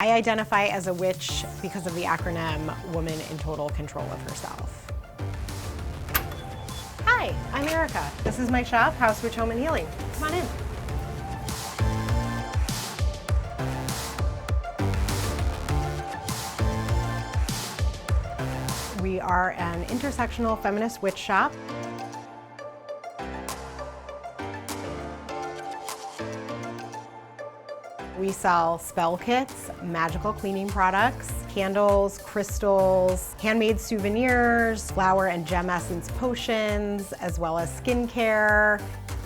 I identify as a witch because of the acronym Woman in Total Control of Herself. Hi, I'm Erica. This is my shop, Hauswitch Home and Healing. Come on in. We are an intersectional feminist witch shop. We sell spell kits, magical cleaning products, candles, crystals, handmade souvenirs, flower and gem essence potions, as well as skincare,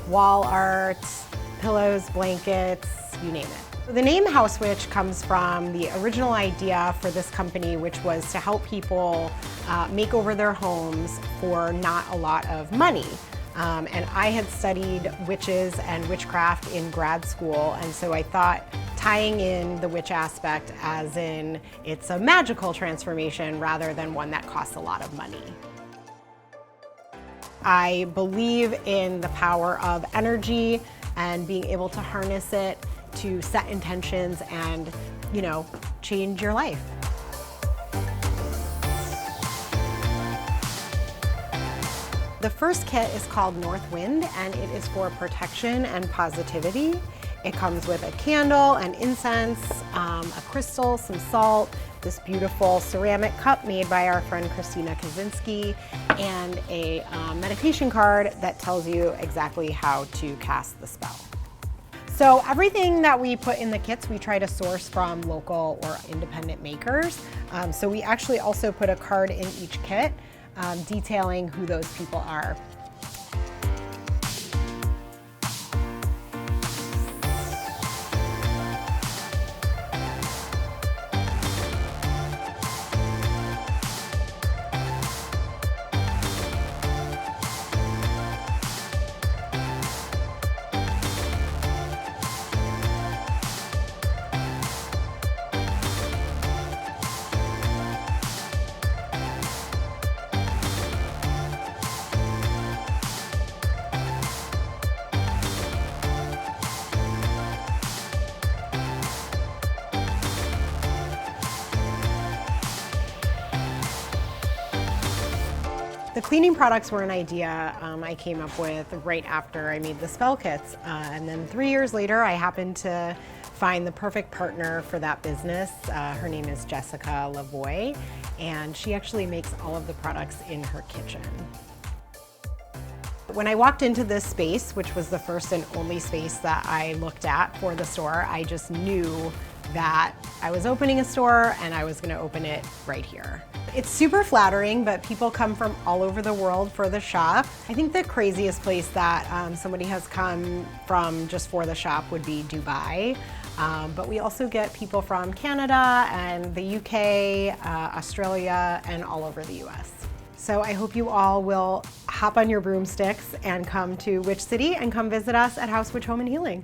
wall art, pillows, blankets, you name it. The name Hauswitch comes from the original idea for this company, which was to help people make over their homes for not a lot of money. And I had studied witches and witchcraft in grad school, and so I thought tying in the witch aspect as in it's a magical transformation rather than one that costs a lot of money. I believe in the power of energy and being able to harness it to set intentions and, change your life. The first kit is called North Wind, and it is for protection and positivity. It comes with a candle, an incense, a crystal, some salt, this beautiful ceramic cup made by our friend Christina Kaczynski, and a meditation card that tells you exactly how to cast the spell. So everything that we put in the kits, we try to source from local or independent makers. So we actually also put a card in each kit detailing who those people are. The cleaning products were an idea I came up with right after I made the spell kits. And then 3 years later, I happened to find the perfect partner for that business. Her name is Jessica Lavoie, and she actually makes all of the products in her kitchen. When I walked into this space, which was the first and only space that I looked at for the store, I just knew that I was opening a store and I was going to open it right here. It's super flattering, but people come from all over the world for the shop. I think the craziest place that somebody has come from just for the shop would be Dubai. But we also get people from Canada and the UK, Australia, and all over the US. So I hope you all will hop on your broomsticks and come to Witch City and come visit us at Hauswitch Home and Healing.